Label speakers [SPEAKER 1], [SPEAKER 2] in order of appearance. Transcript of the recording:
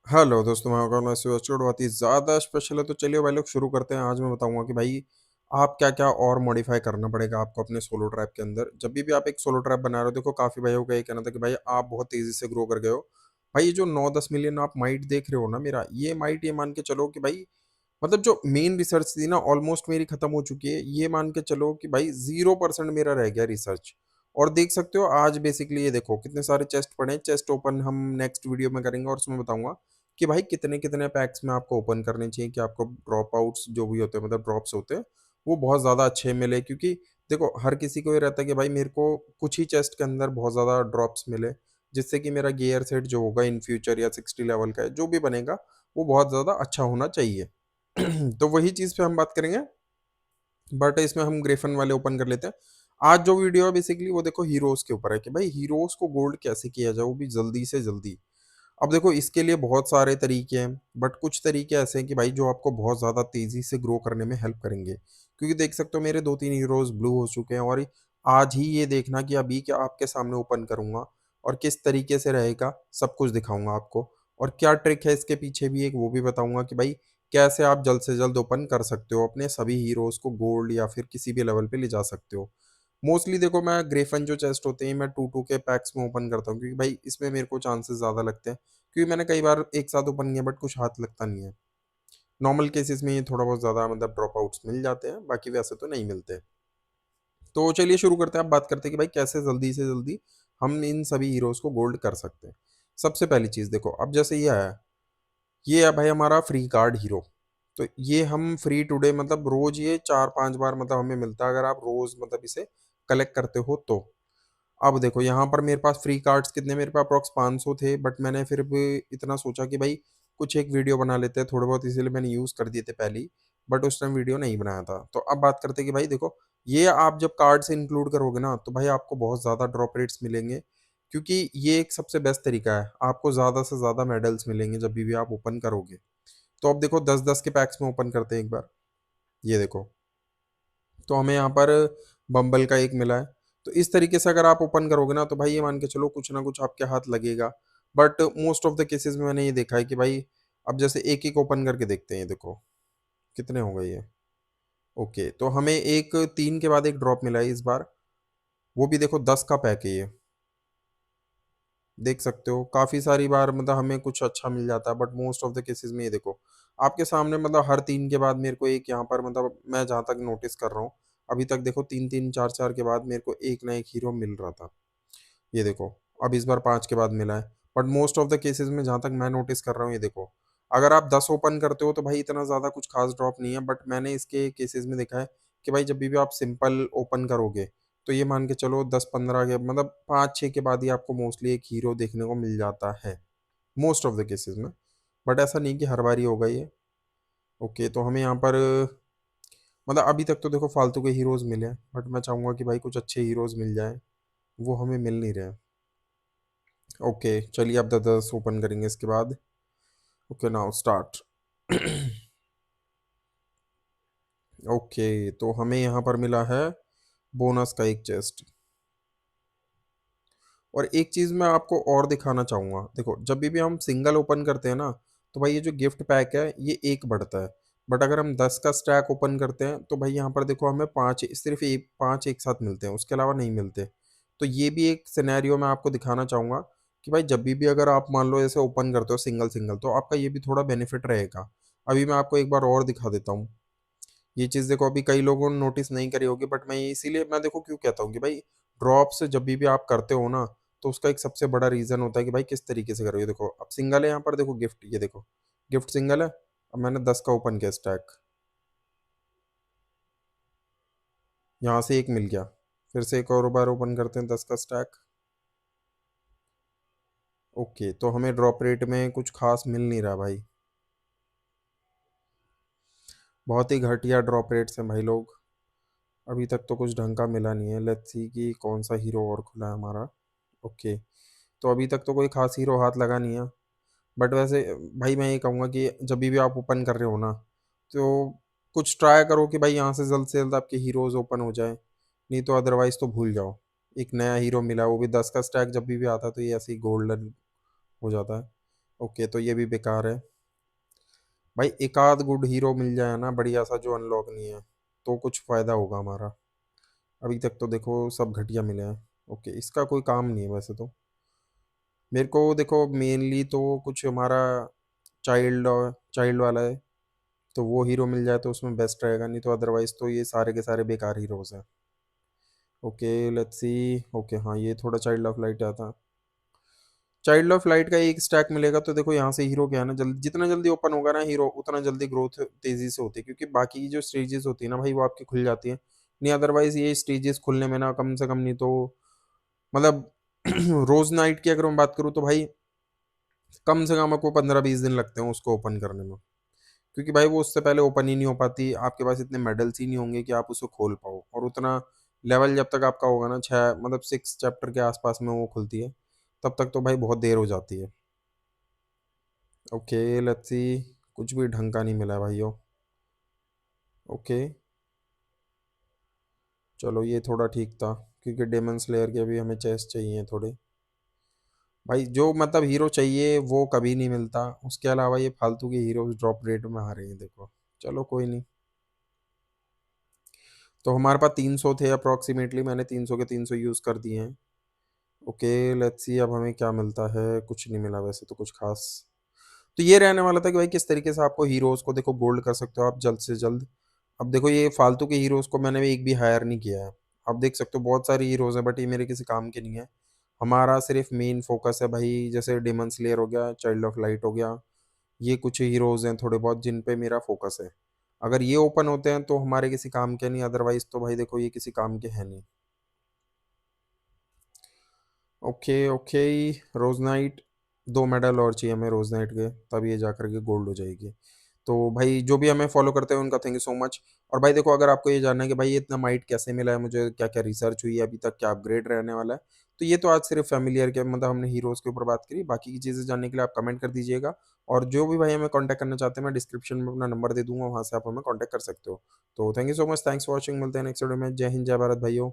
[SPEAKER 1] Hello दोस्तों, मैं आपका मैसेज बहुत ही ज़्यादा स्पेशल है। तो चलिए भाई लोग शुरू करते हैं। आज मैं बताऊंगा कि भाई आप क्या क्या और मॉडिफाई करना पड़ेगा आपको अपने सोलो ट्रैप के अंदर। जब भी आप एक सोलो ट्रैप बना रहे हो, देखो काफ़ी भाइयों का ये कहना था कि भाई आप बहुत तेज़ी से ग्रो कर गए हो। भाई ये जो 9-10 मिलियन आप माइट देख रहे हो ना, मेरा ये माइट, ये मान के चलो कि भाई मतलब जो मेन रिसर्च थी ना ऑलमोस्ट मेरी खत्म हो चुकी है। ये मान के चलो कि भाई 0% मेरा रह गया रिसर्च। और देख सकते हो आज बेसिकली ये देखो कितने सारे चेस्ट पड़े हैं। चेस्ट ओपन हम नेक्स्ट वीडियो में करेंगे और उसमें बताऊंगा कि भाई कितने कितने पैक्स में आपको ओपन करने चाहिए कि आपको ड्रॉप आउट्स जो भी होते हैं, मतलब ड्रॉप्स होते हैं, वो बहुत ज़्यादा अच्छे मिले। क्योंकि देखो हर किसी को ये रहता है कि भाई मेरे को कुछ ही चेस्ट के अंदर बहुत ज़्यादा ड्रॉप्स मिले, जिससे कि मेरा गियर सेट जो होगा इन फ्यूचर या 60 लेवल का है जो भी बनेगा, वो बहुत ज़्यादा अच्छा होना चाहिए। तो वही चीज़ पे हम बात करेंगे, बट इसमें हम ग्रेफन वाले ओपन कर लेते हैं। आज जो वीडियो है बेसिकली वो देखो हीरोज के ऊपर है कि भाई हीरोज को गोल्ड कैसे किया जाए, वो भी जल्दी से जल्दी। अब देखो इसके लिए बहुत सारे तरीके हैं, बट कुछ तरीके ऐसे हैं कि भाई जो आपको बहुत ज़्यादा तेज़ी से ग्रो करने में हेल्प करेंगे। क्योंकि देख सकते हो मेरे 2-3 हीरोज़ ब्लू हो चुके हैं, और आज ही ये देखना कि अभी क्या आपके सामने ओपन करूँगा और किस तरीके से रहेगा, सब कुछ दिखाऊँगा आपको। और क्या ट्रिक है इसके पीछे भी एक वो भी बताऊँगा कि भाई कैसे आप जल्द से जल्द ओपन कर सकते हो, अपने सभी हीरोज़ को गोल्ड या फिर किसी भी लेवल पे ले जा सकते हो। मोस्टली देखो मैं ग्रेफन जो चेस्ट होते हैं मैं 2-2 के पैक्स में ओपन करता हूँ, क्योंकि भाई इसमें मेरे को चांसेस ज़्यादा लगते हैं। क्योंकि मैंने कई बार एक साथ ओपन किया बट कुछ हाथ लगता नहीं है। नॉर्मल केसेस में ये थोड़ा बहुत ज़्यादा मतलब ड्रॉप आउट्स मिल जाते हैं, बाकी वैसे तो नहीं मिलते। तो चलिए शुरू करते हैं। अब बात करते हैं कि भाई कैसे जल्दी से जल्दी हम इन सभी हीरोज़ को गोल्ड कर सकते हैं। सबसे पहली चीज़ देखो, अब जैसे ये आया, ये है भाई हमारा फ्री कार्ड हीरो। तो ये हम फ्री टुडे मतलब रोज़ ये 4-5 बार मतलब हमें मिलता है, अगर आप रोज़ मतलब इसे कलेक्ट करते हो तो। अब देखो यहाँ पर मेरे पास फ्री कार्ड्स कितने, मेरे पास अप्रॉक्स 500 थे, बट मैंने फिर भी इतना सोचा कि भाई कुछ एक वीडियो बना लेते हैं थोड़े बहुत, इसीलिए मैंने यूज़ कर दिए थे पहले ही। बट उस टाइम वीडियो नहीं बनाया था। तो अब बात करते हैं कि भाई देखो ये आप जब कार्ड से इंक्लूड करोगे ना, तो भाई आपको बहुत ज़्यादा ड्रॉप रेट्स मिलेंगे। क्योंकि ये एक सबसे बेस्ट तरीका है, आपको ज़्यादा से ज़्यादा मेडल्स मिलेंगे जब भी आप ओपन करोगे। तो अब देखो 10-10 के पैक्स में ओपन करते हैं एक बार। ये देखो, तो हमें यहाँ पर बम्बल का एक मिला है। तो इस तरीके से अगर आप ओपन करोगे ना, तो भाई ये मान के चलो कुछ ना कुछ आपके हाथ लगेगा। But most of the cases में मैंने ये देखा है कि भाई अब जैसे एक एक ओपन करके देखते हैं। ये देखो कितने हो गए ये। ओके, तो हमें एक 3 के बाद एक ड्रॉप मिला है इस बार। वो भी देखो 10 का पैक है ये। देख सकते हो काफ़ी सारी बार मतलब हमें कुछ अच्छा मिल जाता है, but most of the cases में ये देखो आपके सामने मतलब हर 3 के बाद मेरे को एक यहाँ पर मतलब मैं जहाँ तक नोटिस कर रहा हूँ, अभी तक देखो 3-3 4-4 के बाद मेरे को एक ना एक हीरो मिल रहा था। ये देखो अब इस बार 5 के बाद मिला है। But most of the cases में जहाँ तक मैं नोटिस कर रहा हूँ, ये देखो अगर आप 10 ओपन करते हो तो भाई इतना ज़्यादा कुछ खास ड्रॉप नहीं है। बट मैंने इसके केसेस में देखा है कि भाई जब भी आप सिंपल ओपन करोगे, तो ये मान के चलो 10-15 के मतलब 5-6 के बाद ही आपको मोस्टली एक हीरो देखने को मिल जाता है, मोस्ट ऑफ द केसेस में। बट ऐसा नहीं कि हर बार ही होगा ये। ओके, तो हमें यहाँ पर मतलब अभी तक तो देखो फालतू के हीरोज़ मिले हैं, बट मैं चाहूँगा कि भाई कुछ अच्छे हीरोज़ मिल जाएँ, वो हमें मिल नहीं रहे हैं। ओके चलिए अब 10 ओपन करेंगे इसके बाद। Okay now start. ओके, तो हमें यहाँ पर मिला है बोनस का एक चेस्ट। और एक चीज़ मैं आपको और दिखाना चाहूँगा, देखो जब भी हम सिंगल ओपन करते हैं ना, तो भाई ये जो गिफ्ट पैक है ये एक बढ़ता है। बट अगर हम 10 का स्टैक ओपन करते हैं, तो भाई यहाँ पर देखो हमें 5 सिर्फ एक 5 एक साथ मिलते हैं, उसके अलावा नहीं मिलते। तो ये भी एक सिनेरियो मैं आपको दिखाना चाहूँगा कि भाई जब भी अगर आप मान लो ऐसे ओपन करते हो सिंगल सिंगल, तो आपका ये भी थोड़ा बेनिफिट रहेगा। अभी मैं आपको एक बार और दिखा देता हूँ। ये चीज़ देखो अभी कई लोगों ने नोटिस नहीं करी होगी, बट मैं इसीलिए मैं देखो क्यों कहता हूँ कि भाई ड्रॉप्स जब भी आप करते हो ना, तो उसका एक सबसे बड़ा रीज़न होता है कि भाई किस तरीके से करोगे। देखो अब सिंगल है यहाँ पर, देखो गिफ्ट, ये देखो गिफ्ट सिंगल है। अब मैंने 10 का ओपन किया स्टैक, यहाँ से एक मिल गया। फिर से एक और बार ओपन करते हैं 10 का स्टैक। ओके, तो हमें ड्रॉप रेट में कुछ खास मिल नहीं रहा भाई, बहुत ही घटिया ड्रॉप रेट्स हैं भाई लोग। अभी तक तो कुछ ढंग का मिला नहीं है। लेट्स सी कि कौन सा हीरो और खुला है हमारा। ओके, तो अभी तक तो कोई खास हीरो हाथ लगा नहीं है। बट वैसे भाई मैं ये कहूँगा कि जब भी आप ओपन कर रहे हो ना, तो कुछ ट्राई करो कि भाई यहाँ से जल्द आपके हीरोज़ ओपन हो जाए। नहीं तो अदरवाइज़ तो भूल जाओ। एक नया हीरो मिला है, वो भी 10 का स्टैक जब भी आता है तो ये ऐसे ही गोल्डन हो जाता है। ओके, तो ये भी बेकार है। भाई एक आध गुड हीरो मिल जाए ना बढ़िया सा जो अनलॉक नहीं है, तो कुछ फायदा होगा हमारा। अभी तक तो देखो सब घटिया मिले हैं। ओके, इसका कोई काम नहीं है वैसे तो। मेरे को देखो मेनली तो कुछ हमारा चाइल्ड चाइल्ड वाला है, तो वो हीरो मिल जाए तो उसमें बेस्ट रहेगा, नहीं तो अदरवाइज तो ये सारे के सारे बेकार हीरोज हैं। Okay let's see. ओके हाँ, ये थोड़ा चाइल्ड ऑफ लाइट आता। चाइल्ड ऑफ लाइट का एक स्टैक मिलेगा तो देखो यहाँ से हीरो क्या है ना, जल्दी जितना जल्दी ओपन होगा ना हीरो उतना जल्दी ग्रोथ तेजी से होती है, क्योंकि बाकी की जो स्टेजेस होती है ना भाई वो आपकी खुल जाती है। नहीं अदरवाइज ये स्टेजेस खुलने में ना कम से कम नहीं तो मतलब रोज नाइट की अगर मैं बात करूँ तो भाई कम से कम आपको 15-20 दिन लगते हैं उसको ओपन करने में, क्योंकि भाई वो उससे पहले ओपन ही नहीं हो पाती, आपके पास इतने मेडल्स ही नहीं होंगे कि आप उसे खोल पाओ, और उतना लेवल जब तक आपका होगा ना छः मतलब 6 चैप्टर के आसपास में वो खुलती है, तब तक तो भाई बहुत देर हो जाती है। Okay let's see. कुछ भी ढंग का नहीं मिला है भाइयों। ओके, चलो ये थोड़ा ठीक था, क्योंकि डेमन स्लेयर के भी हमें चेस्ट चाहिए थोड़े। भाई जो मतलब हीरो चाहिए वो कभी नहीं मिलता, उसके अलावा ये फालतू के हीरो ड्रॉप रेट में आ रहे हैं देखो। चलो कोई नहीं। तो हमारे पास 300 थे अप्रॉक्सीमेटली, मैंने 300 के 300 यूज़ कर दिए हैं। ओके लेट्स सी अब हमें क्या मिलता है, कुछ नहीं मिला वैसे तो कुछ खास। तो ये रहने वाला था कि भाई किस तरीके से आपको हीरोज को देखो गोल्ड कर सकते हो आप जल्द से जल्द। अब देखो ये फालतू के हीरोज को मैंने एक भी हायर नहीं किया है। आप देख सकते हो बहुत सारे हीरोज हैं बट ये मेरे किसी काम के नहीं है। हमारा सिर्फ मेन फोकस है भाई, जैसे डेमन स्लेयर हो गया, चाइल्ड ऑफ लाइट हो गया, ये कुछ हीरोज हैं थोड़े बहुत जिन पे मेरा फोकस है। अगर ये ओपन होते हैं तो हमारे किसी काम के नहीं, अदरवाइज तो भाई देखो ये किसी काम के हैं नहीं। Okay okay. रोज नाइट, 2 मेडल और चाहिए हमें रोज नाइट के, तब ये जा करके गोल्ड हो जाएगी। तो भाई जो भी हमें फॉलो करते हैं उनका थैंक यू सो मच। और भाई देखो अगर आपको ये जानना है कि भाई ये इतना माइट कैसे मिला है मुझे, क्या क्या रिसर्च हुई है अभी तक, क्या अपग्रेड रहने वाला है, तो ये तो आज सिर्फ फैमिलियर के मतलब हमने हीरोज के ऊपर बात करी, बाकी की चीज़ें जानने के लिए आप कमेंट कर दीजिएगा। और जो भी भाई हमें कांटेक्ट करना चाहते हैं मैं डिस्क्रिप्शन में अपना नंबर दे दूंगा, वहाँ से आप हमें कांटेक्ट कर सकते हो। तो thank you so much, thanks for watching, मिलते हैं नेक्स्ट वीडियो में। जय हिंद जय भारत भाइयों।